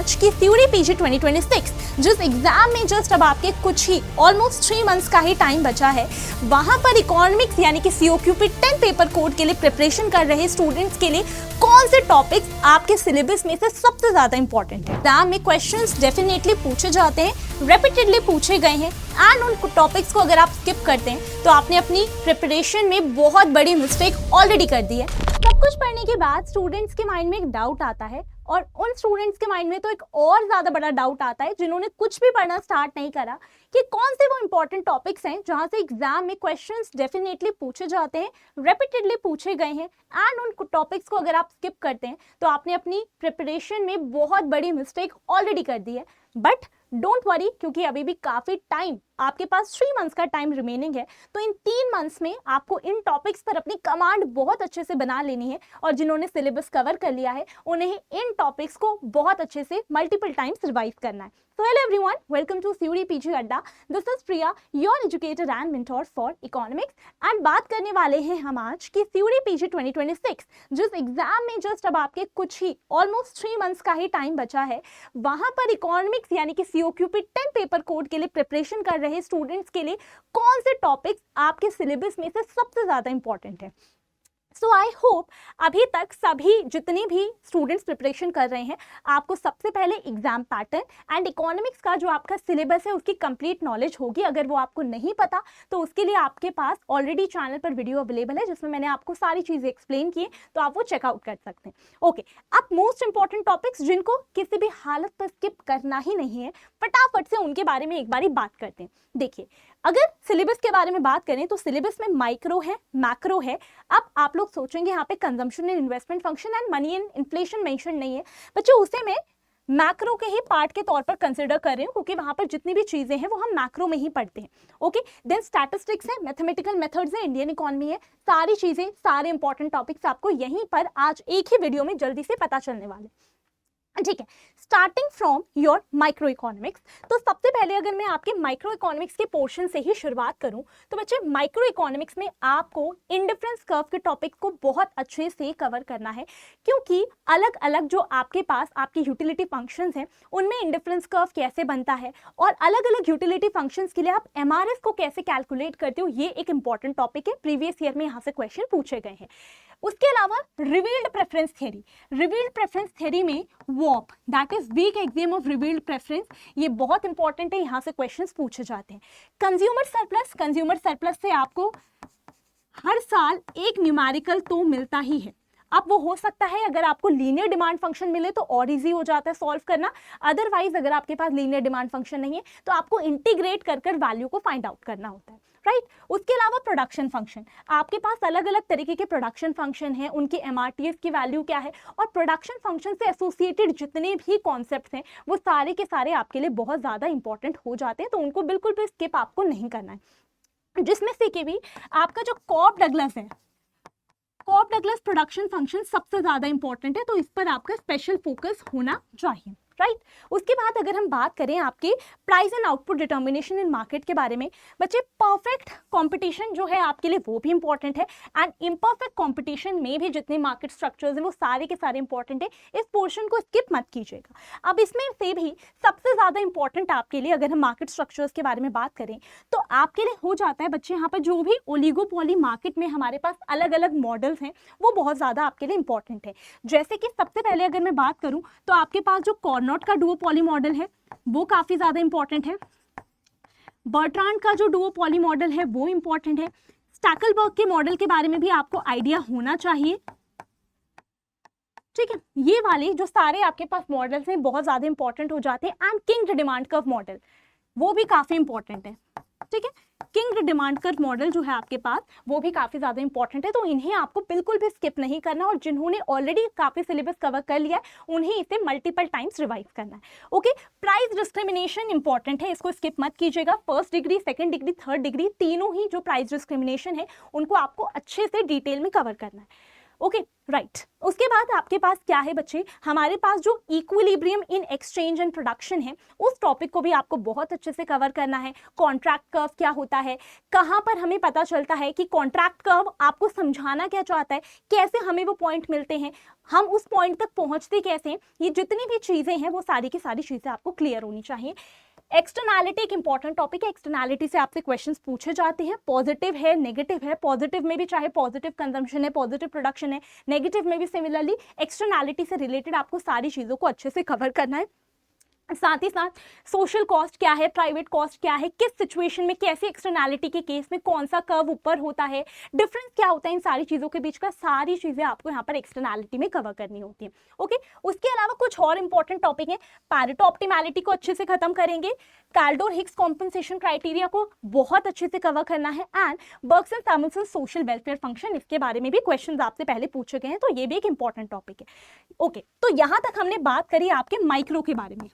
आज की theory PG 2026 जिस एग्जाम में जस्ट अब आपके कुछ ही ऑलमोस्ट 3 मंथ्स का ही टाइम बचा है, वहां पर इकोनॉमिक्स यानी कि COQP 10 पेपर कोड के लिए प्रिपरेशन कर रहे स्टूडेंट्स के लिए कौन से टॉपिक्स आपके सिलेबस में से सबसे ज्यादा इंपॉर्टेंट है। एग्जाम में क्वेश्चंस डेफिनेटली पूछे जाते हैं, रेपिटेडली पूछे गए हैं एंड उन टॉपिक्स को अगर आप स्किप करते हैं तो आपने अपनी प्रिपरेशन में बहुत बड़ी मिस्टेक ऑलरेडी कर दी है। सब कुछ पढ़ने के बाद स्टूडेंट्स के माइंड में एक डाउट आता है और उन स्टूडेंट्स के माइंड में तो एक और ज्यादा बड़ा डाउट आता है जिन्होंने कुछ भी पढ़ना स्टार्ट नहीं करा कि कौन से वो इंपॉर्टेंट टॉपिक्स हैं जहां से एग्जाम में क्वेश्चंस डेफिनेटली पूछे जाते हैं, रेपिटेडली पूछे गए हैं एंड उन टॉपिक्स को अगर आप स्किप करते हैं तो आपने अपनी प्रिपरेशन में बहुत बड़ी मिस्टेक ऑलरेडी कर दी है। बट डोंट वरी, क्योंकि अभी भी काफी टाइम आपके पास 3 मंथ्स का टाइम रिमेनिंग है, तो इन 3 मंथ्स में आपको इन टॉपिक्स पर अपनी कमांड बहुत अच्छे से बना लेनी है और जिन्होंने सिलेबस कवर कर लिया है उन्हें इन टॉपिक्स को बहुत अच्छे से मल्टीपल टाइम्स रिवाइज करना है। So hello everyone, welcome to CUD PG Adda. This is Priya, your educator and mentor for economics. And बात करने वाले हैं हम आज की CUD PG 2026 जिस एग्जाम में जस्ट अब आपके कुछ ही ऑलमोस्ट 3 मंथ्स का ही टाइम बचा है, वहां पर इकोनॉमिक्स यानी कि COQP 10 पेपर कोड के लिए प्रिपरेशन कर रहे स्टूडेंट्स के लिए कौन से टॉपिक्स आपके सिलेबस में से सबसे ज्यादा इंपॉर्टेंट है। सो आई होप अभी तक सभी जितने भी स्टूडेंट्स प्रिपरेशन कर रहे हैं आपको सबसे पहले एग्जाम पैटर्न एंड इकोनॉमिक्स का जो आपका सिलेबस है उसकी कंप्लीट नॉलेज होगी। अगर वो आपको नहीं पता तो उसके लिए आपके पास ऑलरेडी चैनल पर वीडियो अवेलेबल है जिसमें मैंने आपको सारी चीज़ें एक्सप्लेन की है, तो आप वो चेकआउट कर सकते हैं। ओके, अब मोस्ट इंपॉर्टेंट टॉपिक्स जिनको किसी भी हालत पर स्किप करना ही नहीं है, फटाफट से उनके बारे में एक बारी बात करते हैं। देखिए, अगर सिलेबस के बारे में बात करें तो सिलेबस में माइक्रो है, मैक्रो है। अब आप लोग सोचेंगे यहाँ पे consumption and investment function and money and inflation mention नहीं है, बच्चों उसे मैं मैक्रो के ही पार्ट के तौर पर कंसिडर कर रही हूँ क्योंकि वहां पर जितनी भी चीजें हैं वो हम मैक्रो में ही पढ़ते हैं। ओके, देन स्टैटिस्टिक्स है, मैथमेटिकल मेथड्स है, इंडियन इकोनॉमी है, सारी चीजें, सारे इंपॉर्टेंट टॉपिक्स आपको यहीं पर आज एक ही वीडियो में जल्दी से पता चलने वाले। ठीक है, starting from your micro economics. तो सबसे पहले अगर मैं आपके माइक्रो इकोनॉमिक्स के पोर्शन से ही शुरुआत करूं तो बच्चे माइक्रो इकोनॉमिक्स में आपको इंडिफरेंस कर्व के टॉपिक को बहुत अच्छे से कवर करना है क्योंकि अलग अलग जो आपके पास आपके यूटिलिटी फंक्शंस हैं उनमें इंडिफरेंस कर्व कैसे बनता है और अलग अलग यूटिलिटी फंक्शंस के लिए आप MRF को कैसे कैलकुलेट करते हो, ये एक इंपॉर्टेंट टॉपिक है। प्रीवियस ईयर में यहाँ से क्वेश्चन पूछे गए हैं। उसके अलावा revealed preference theory, revealed preference theory में WOP that is weak exam of revealed preference, ये बहुत इंपॉर्टेंट है, यहाँ से क्वेश्चंस पूछे जाते हैं। कंज्यूमर सरप्लस, कंज्यूमर सरप्लस से आपको हर साल एक न्यूमेरिकल तो मिलता ही है। अब वो हो सकता है अगर आपको लीनियर डिमांड फंक्शन मिले तो और इजी हो जाता है सॉल्व करना, अदरवाइज अगर आपके पास लीनियर डिमांड फंक्शन नहीं है तो आपको इंटीग्रेट कर कर वैल्यू को फाइंड आउट करना होता है, राइट। उसके अलावा प्रोडक्शन फंक्शन, आपके पास अलग अलग तरीके के प्रोडक्शन फंक्शन हैं, उनके MRTF की वैल्यू क्या है और प्रोडक्शन फंक्शन से एसोसिएटेड जितने भी कॉन्सेप्ट्स हैं वो सारे के सारे आपके लिए बहुत ज़्यादा इंपॉर्टेंट हो जाते हैं, तो उनको बिल्कुल भी स्किप आपको नहीं करना है। जिसमें से कि भी आपका जो कॉप डगलस है, कॉप डगलस प्रोडक्शन फंक्शन सबसे ज्यादा इंपॉर्टेंट है, तो इस पर आपका स्पेशल फोकस होना चाहिए, राइट। उसके बाद अगर हम बात करें आपके price and output determination in market के बारे में, बच्चे परफेक्ट कंपटीशन जो है आपके लिए वो भी इंपॉर्टेंट है एंड इम्परफेक्ट कंपटीशन में भी जितने मार्केट स्ट्रक्चर्स हैं वो सारे के सारे इंपॉर्टेंट है, इस पोर्शन को स्किप मत कीजिएगा। अब इसमें से भी सबसे ज्यादा इंपॉर्टेंट आपके लिए अगर हम मार्केट स्ट्रक्चर्स के बारे में बात करें तो आपके लिए हो जाता है बच्चे यहाँ पर जो भी ओलिगोपोली मार्केट में हमारे पास अलग अलग मॉडल्स हैं वो बहुत ज्यादा आपके लिए इंपॉर्टेंट है। जैसे कि सबसे पहले अगर मैं बात करूं तो आपके पास जो कॉर्नोट का डुओपॉली मॉडल है वो काफी ज्यादा इंपॉर्टेंट है, बर्ट्रांड का जो डुओपॉली मॉडल है वो इंपॉर्टेंट है, स्टैकलबर्ग के मॉडल के बारे में भी आपको आइडिया होना चाहिए, ठीक है। ये वाले जो सारे आपके पास मॉडल्स हैं बहुत ज्यादा इंपॉर्टेंट हो जाते हैं and king demand curve model वो भी काफी इंपॉर्टेंट है, ठीक है। किंग डिमांड कर्व मॉडल जो है आपके पास वो भी काफी ज्यादा इंपॉर्टेंट है, तो इन्हें आपको बिल्कुल भी स्किप नहीं करना और जिन्होंने ऑलरेडी काफी सिलेबस कवर कर लिया है उन्हें इसे मल्टीपल टाइम्स रिवाइज करना है। ओके, प्राइस डिस्क्रिमिनेशन इंपॉर्टेंट है, इसको स्किप मत कीजिएगा। First degree, second degree, third degree, तीनों ही जो प्राइस डिस्क्रिमिनेशन है उनको आपको अच्छे से डिटेल में कवर करना है। Okay right. उसके बाद आपके पास क्या है बच्चे, हमारे पास जो equilibrium in exchange and production है, उस टॉपिक को भी आपको बहुत अच्छे से कवर करना है। कॉन्ट्रैक्ट कर्व क्या होता है, कहाँ पर हमें पता चलता है कि कॉन्ट्रैक्ट कर्व आपको समझाना क्या चाहता है, कैसे हमें वो पॉइंट मिलते हैं, हम उस पॉइंट तक पहुंचते कैसे हैं, ये जितनी भी चीज़ें हैं वो सारी की सारी चीज़ें आपको क्लियर होनी चाहिए। एक्सटर्नैलिटी एक इंपॉर्टेंट टॉपिक है। एक्सटर्नैलिटी से आपसे क्वेश्चंस पूछे जाते हैं, पॉजिटिव है, नेगेटिव है। पॉजिटिव में भी चाहे पॉजिटिव कंजम्पशन है, पॉजिटिव प्रोडक्शन है, नेगेटिव में भी सिमिलरली एक्सटर्नैलिटी से रिलेटेड आपको सारी चीज़ों को अच्छे से कवर करना है। साथ ही साथ सोशल कॉस्ट क्या है, प्राइवेट कॉस्ट क्या है, किस सिचुएशन में कैसे एक्सटर्नैलिटी के केस में कौन सा कर्व ऊपर होता है, डिफरेंस क्या होता है, इन सारी चीज़ों के बीच का सारी चीज़ें आपको यहाँ पर एक्सटर्नैलिटी में कवर करनी होती है। ओके, उसके अलावा कुछ और इंपॉर्टेंट टॉपिक है। पैरेटो ऑप्टिमैलिटी को अच्छे से खत्म करेंगे, कैल्डोर-हिग्स कॉम्पनसेशन क्राइटेरिया को बहुत अच्छे से कवर करना है, एंड बर्ग्सन-सैमुअल्सन सोशल वेलफेयर फंक्शन, इसके बारे में भी क्वेश्चन आपसे पहले पूछे गए हैं, तो ये भी एक इंपॉर्टेंट टॉपिक है। ओके, तो यहाँ तक हमने बात करी आपके माइक्रो के बारे में।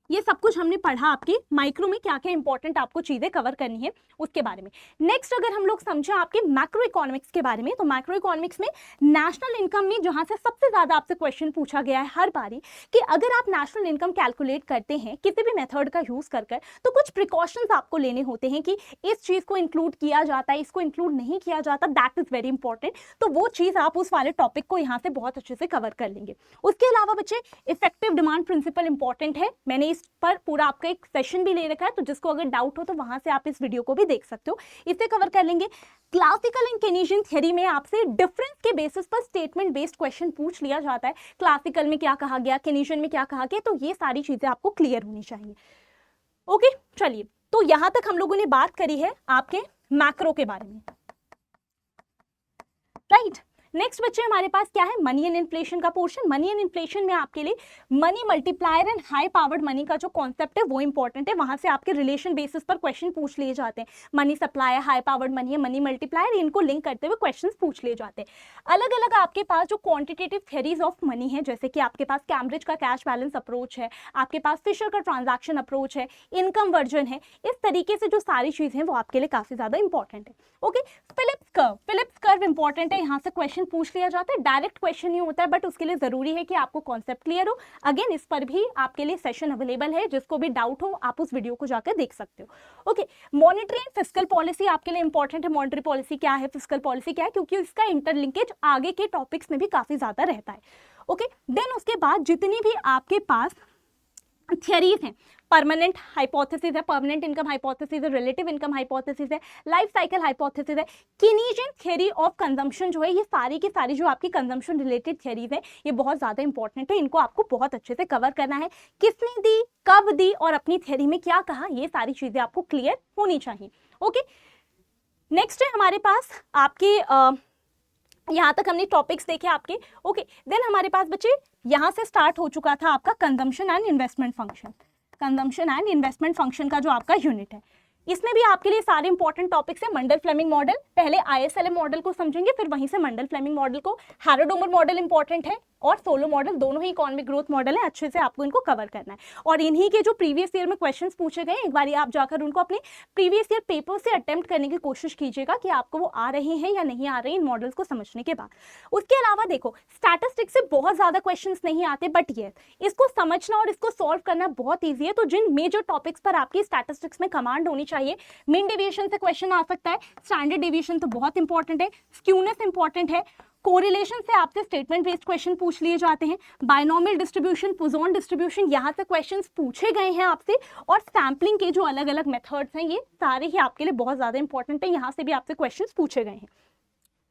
ये सब कुछ हमने पढ़ा आपके माइक्रो में क्या क्या इंपॉर्टेंट आपको चीजें कवर करनी है उसके बारे में। नेक्स्ट अगर हम लोग समझें आपके मैक्रो इकोनॉमिक्स के बारे में, तो मैक्रो इकोनॉमिक्स में नेशनल इनकम में जहां से सबसे ज्यादा आपसे क्वेश्चन पूछा गया है हर बारी कि अगर आप नेशनल इनकम कैलकुलेट करते हैं किसी भी मेथड का यूज कर तो कुछ प्रिकॉशंस आपको लेने होते हैं कि इस चीज को इंक्लूड किया जाता है, इसको इंक्लूड नहीं किया जाता, दैट इज वेरी इंपॉर्टेंट। तो वो चीज आप उस वाले टॉपिक को यहाँ से बहुत अच्छे से कवर कर लेंगे। उसके अलावा बच्चे इफेक्टिव डिमांड प्रिंसिपल इंपॉर्टेंट है, मैंने इस पर पूरा आपका एक सेशन भी ले रखा है, तो जिसको अगर डाउट हो तो वहां से आप इस वीडियो को भी देख सकते हो, इसे कवर कर लेंगे। क्लासिकल एंड केनीजियन थ्योरी में आपसे डिफरेंस के बेसिस पर स्टेटमेंट बेस्ड क्वेश्चन पूछ लिया जाता है, क्लासिकल में क्या कहा गया, केनीजियन में क्या कहा गया, तो ये सारी चीजें आपको क्लियर होनी चाहिए। ओके चलिए, तो यहां तक हम लोगों ने बात करी है आपके मैक्रो के बारे में, राइट। नेक्स्ट बच्चे हमारे पास क्या है, मनी एंड इन्फ्लेशन का पोर्शन। मनी एंड इन्फ्लेशन में आपके लिए money multiplier and high powered money का जो कॉन्सेप्ट है वो इंपॉर्टेंट है, वहां से आपके रिलेशन बेसिस पर क्वेश्चन पूछ लिए जाते हैं। Money supply, high powered money है, मनी मल्टीप्लायर, इनको लिंक करते हुए क्वेश्चन पूछ लिए जाते हैं। अलग अलग आपके पास जो क्वांटिटेटिव थ्योरीज ऑफ मनी है, जैसे कि आपके पास कैम्ब्रिज का कैश बैलेंस अप्रोच है, आपके पास फिशर का ट्रांजैक्शन अप्रोच है, इनकम वर्जन है, इस तरीके से जो सारी चीजें हैं वो आपके लिए काफी ज्यादा इंपॉर्टेंट है। Okay, Phillips curve, Phillips curve important है, यहाँ से क्वेश्चन पूछ लिया जाता है, डायरेक्ट क्वेश्चन नहीं होता है, बट उसके लिए जरूरी है कि आपको कॉन्सेप्ट क्लियर हो। अगेन इस पर भी आपके लिए सेशन अवेलेबल है, जिसको भी डाउट हो आप उस वीडियो को जाकर देख सकते हो। Okay, monetary and fiscal policy आपके लिए इंपॉर्टेंट है। मॉनेटरी पॉलिसी क्या है, फिस्कल पॉलिसी क्या है, क्योंकि इसका इंटरलिंकेज आगे के टॉपिक्स में भी काफी ज्यादा रहता है। ओके, देन उसके बाद जितनी भी आपके पास थियरीज हैं, परमानेंट हाइपोथेसिस है, परमानेंट इनकम हाइपोथेसिस है, रिलेटिव इनकम हाइपोथेसिस है, लाइफ साइकिल हाइपोथेसिस है, केनीजियन थ्योरी ऑफ कंजम्पशन जो है, ये सारी की सारी जो आपकी कंजम्पशन रिलेटेड थ्योरीज है ये बहुत ज्यादा इंपॉर्टेंट है, इनको आपको बहुत अच्छे से कवर करना है। किसने दी, कब दी और अपनी थ्योरी में क्या कहा, ये सारी चीजें आपको क्लियर होनी चाहिए। ओके, नेक्स्ट है हमारे पास आपके यहाँ तक हमने टॉपिक्स देखे आपके। ओके, देन हमारे पास बच्चे यहाँ से स्टार्ट हो चुका था आपका consumption and investment function. Consumption and investment function का जो आपका यूनिट है, इसमें भी आपके लिए सारे इंपॉर्टेंट टॉपिक्स है। मंडल फ्लेमिंग मॉडल, पहले आईएसएलएम मॉडल को समझेंगे, फिर वहीं से मंडल फ्लेमिंग मॉडल को, हैरोडोमर मॉडल इंपॉर्टेंट है और सोलो मॉडल, दोनों ही इकोनॉमिक ग्रोथ मॉडल है, अच्छे से आपको इनको कवर करना है। और इन्हीं के जो प्रीवियस ईयर में क्वेश्चंस पूछे गए, एक बार आप जाकर उनको अपने प्रीवियस ईयर पेपर से अटेम्प्ट करने की कोशिश कीजिएगा कि आपको वो आ रहे हैं या नहीं आ रहे इन मॉडल्स को समझने के बाद। उसके अलावा देखो, स्टैटिस्टिक्स से बहुत ज्यादा क्वेश्चंस नहीं आते, बट ये इसको समझना और इसको सॉल्व करना बहुत ईजी है। तो जिन मेजर टॉपिक्स पर आपकी स्टैटिस्टिक्स में कमांड होनी चाहिए, मीन डेविएशन से क्वेश्चन आ सकता है, स्टैंडर्ड डेविएशन तो बहुत इंपॉर्टेंट है, स्क्यूनेस इंपॉर्टेंट है, कोरिलेशन से आपसे स्टेटमेंट बेस्ड क्वेश्चन पूछ लिए जाते हैं, बायनॉमियल डिस्ट्रीब्यूशन, पोजॉन डिस्ट्रीब्यूशन, यहाँ से क्वेश्चंस पूछे गए हैं आपसे, और सैम्पलिंग के जो अलग अलग मेथड्स हैं ये सारे ही आपके लिए बहुत ज्यादा इंपॉर्टेंट है, यहाँ से भी आपसे क्वेश्चंस पूछे गए हैं।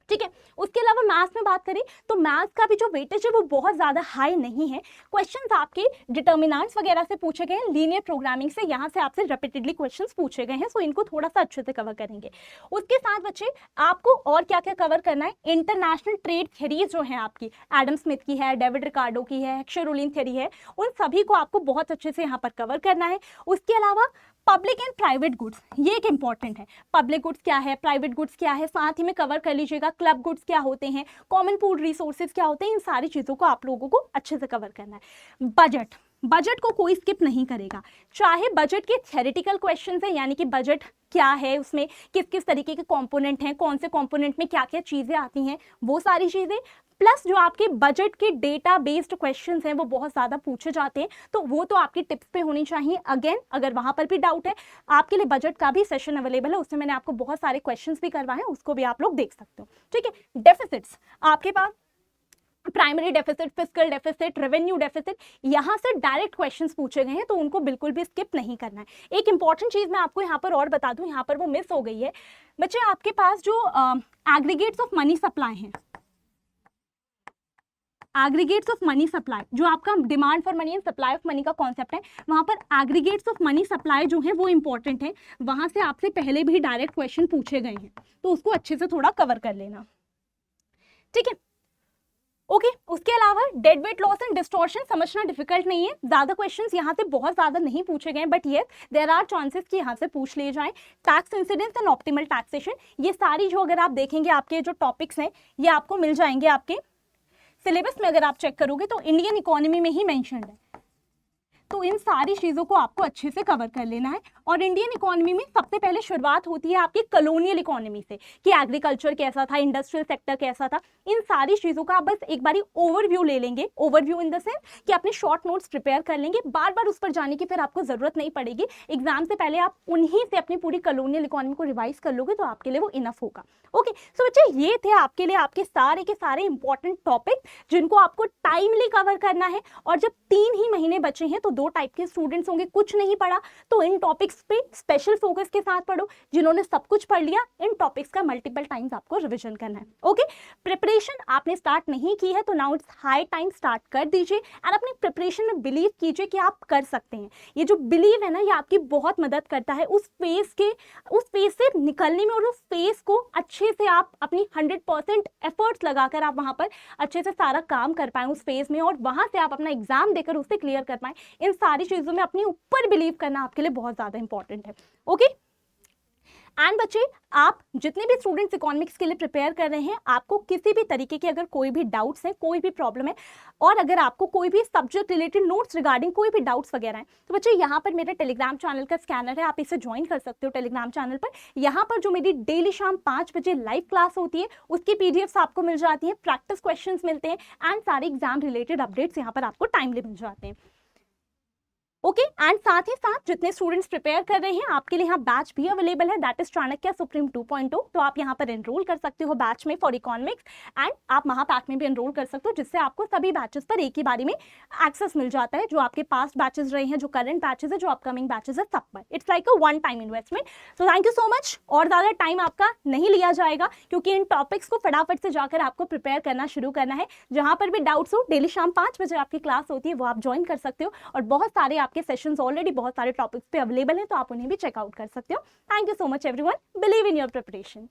ठीक है, उसके अलावा मैथ्स में बात करें तो मैथ्स का भी जो वेटेज है वो बहुत ज्यादा हाई नहीं है। क्वेश्चंस आपके डिटर्मिनेंट्स वगैरह से पूछे गए हैं, लीनियर प्रोग्रामिंग से यहाँ से आपसे रिपीटेडली क्वेश्चंस पूछे गए हैं, सो इनको थोड़ा सा अच्छे से कवर करेंगे। उसके साथ बच्चे आपको और क्या क्या कवर करना है, इंटरनेशनल ट्रेड थ्योरीज जो है आपकी, एडम स्मिथ की है, डेविड रिकार्डो की है, हेक्सर-रोलिन थ्योरी है, उन सभी को आपको बहुत अच्छे से यहाँ पर कवर करना है। उसके अलावा पब्लिक एंड प्राइवेट गुड्स, ये एक इंपॉर्टेंट है, पब्लिक गुड्स क्या है, प्राइवेट गुड्स क्या है, साथ ही में कवर कर लीजिएगा क्लब गुड्स क्या होते हैं, कॉमन पूल रिसोर्सेज क्या होते हैं, इन सारी चीज़ों को आप लोगों को अच्छे से कवर करना है। बजट, बजट को कोई स्किप नहीं करेगा, चाहे बजट के थ्योरेटिकल क्वेश्चंस हैं, यानी कि बजट क्या है, उसमें किस किस तरीके के कंपोनेंट हैं, कौन से कंपोनेंट में क्या क्या चीज़ें आती हैं, वो सारी चीज़ें, प्लस जो आपके बजट के डेटा बेस्ड क्वेश्चंस हैं वो बहुत ज़्यादा पूछे जाते हैं, तो वो तो आपकी टिप्स पे होनी चाहिए। अगेन अगर वहाँ पर भी डाउट है, आपके लिए बजट का भी सेशन अवेलेबल है, उसमें मैंने आपको बहुत सारे क्वेश्चंस भी करवाए हैं, उसको भी आप लोग देख सकते हो। ठीक है, डेफिसिट्स आपके पास primary deficit, fiscal deficit, revenue deficit, यहाँ से डायरेक्ट क्वेश्चंस पूछे गए हैं, तो उनको बिल्कुल भी स्किप नहीं करना है। एक इंपॉर्टेंट चीज़ मैं आपको यहाँ पर और बता दूँ, यहाँ पर वो मिस हो गई है बच्चे, आपके पास जो एग्रीगेट्स ऑफ मनी सप्लाई हैं, एग्रीगेट्स ऑफ मनी सप्लाई, जो आपका demand for money and supply of money का कॉन्सेप्ट है, वहाँ पर एग्रीगेट्स ऑफ मनी सप्लाई जो है वो इंपॉर्टेंट है, वहाँ से आपसे पहले भी डायरेक्ट क्वेश्चन पूछे गए हैं, तो उसको अच्छे से थोड़ा कवर कर लेना। ठीक है, ओके उसके अलावा dead weight loss and distortion समझना डिफिकल्ट नहीं है, ज्यादा क्वेश्चंस यहाँ से बहुत ज्यादा नहीं पूछे गए, but yes there are chances कि यहाँ से पूछ लिए जाएं। Tax incidence and optimal taxation, ये सारी जो अगर आप देखेंगे आपके जो टॉपिक्स हैं ये आपको मिल जाएंगे आपके सिलेबस में, अगर आप चेक करोगे तो इंडियन इकोनॉमी में ही मेंशन्ड है, तो इन सारी चीज़ों को आपको अच्छे से कवर कर लेना है। और इंडियन इकोनॉमी में सबसे पहले शुरुआत होती है आपकी कॉलोनियल इकोनॉमी से, कि एग्रीकल्चर कैसा था, इंडस्ट्रियल सेक्टर कैसा था, इन सारी चीज़ों का आप बस एक बारी ओवरव्यू ले लेंगे, ओवरव्यू इन द सेंस कि अपने शॉर्ट नोट्स प्रिपेयर कर लेंगे, बार बार उस पर जाने की फिर आपको ज़रूरत नहीं पड़ेगी, एग्जाम से पहले आप उन्हीं से अपनी पूरी कॉलोनियल इकोनॉमी को रिवाइज कर लोगे तो आपके लिए वो इनफ होगा। ओके सो बच्चे ये थे आपके लिए आपके सारे के सारे इंपॉर्टेंट टॉपिक जिनको आपको टाइमली कवर करना है। और जब 3 ही महीने बचे हैं तो 2 टाइप के स्टूडेंट्स होंगे, कुछ नहीं पढ़ा तो इन टॉपिक्स पे स्पेशल फोकस के साथ पढ़ो, जिन्होंने सब कुछ पढ़ लिया इन टॉपिक्स का मल्टीपल टाइम्स आपको रिवीजन करना है। ओके प्रिपरेशन आपने स्टार्ट नहीं की है तो now it's high time start कर दीजिए एंड अपनी प्रिपरेशन में बिलीव कीजिए कि आप कर सकते हैं। ये जो बिलीव है ना ये आपकी बहुत मदद करता है उस फेज से निकलने में, और उस फेज को अच्छे से आप अपनी 100% एफर्ट्स लगाकर आप वहां पर अच्छे से सारा काम कर पाए उस फेज में, और वहां से आप अपना एग्जाम देकर उससे क्लियर कर पाए। इन सारी चीजों में अपने ऊपर बिलीव करना आपके लिए बहुत ज्यादा इंपॉर्टेंट है। ओके एंड बच्चे आप जितने भी स्टूडेंट्स इकोनॉमिक्स के लिए प्रिपेयर कर रहे हैं, आपको किसी भी तरीके के अगर कोई भी डाउट्स है, कोई भी प्रॉब्लम है, और अगर आपको कोई भी सब्जेक्ट रिलेटेड नोट्स रिगार्डिंग कोई भी डाउट्स वगैरह हैं, तो बच्चे यहाँ पर मेरे टेलीग्राम चैनल का स्कैनर है, आप इसे ज्वाइन कर सकते हो टेलीग्राम चैनल पर। यहाँ पर जो मेरी डेली शाम 5 बजे लाइव क्लास होती है उसकी पीडीएफ्स आपको मिल जाती है, प्रैक्टिस क्वेश्चंस मिलते हैं एंड सारे एग्जाम रिलेटेड अपडेट्स यहाँ पर आपको टाइमली मिल जाते हैं। ओके एंड साथ ही साथ जितने स्टूडेंट्स प्रिपेयर कर रहे हैं आपके लिए यहाँ बैच भी अवेलेबल है, दैट इज चाणक्य सुप्रीम 2.0, तो आप यहाँ पर एनरोल कर सकते हो बैच में फॉर इकोनॉमिक्स, एंड आप महापैक में भी एनरोल कर सकते हो, जिससे आपको सभी बैचेस पर एक ही बारी में एक्सेस मिल जाता है, जो आपके पास्ट बैचेस रहे हैं, जो करंट बैचेस है, जो अपकमिंग बैचेस है, सब पर। It's like a one time investment. तो थैंक यू सो मच, और ज़्यादा टाइम आपका नहीं लिया जाएगा क्योंकि इन टॉपिक्स को फटाफट से जाकर आपको प्रिपेयर करना शुरू करना है। जहाँ पर भी डाउट्स हो डेली शाम 5 बजे आपकी क्लास होती है, वो आप ज्वाइन कर सकते हो, और बहुत सारे आपके सेशंस ऑलरेडी बहुत सारे टॉपिक्स पे अवेलेबल हैं, तो आप उन्हें भी चेकआउट कर सकते हो। Thank you so much everyone, believe in your preparation.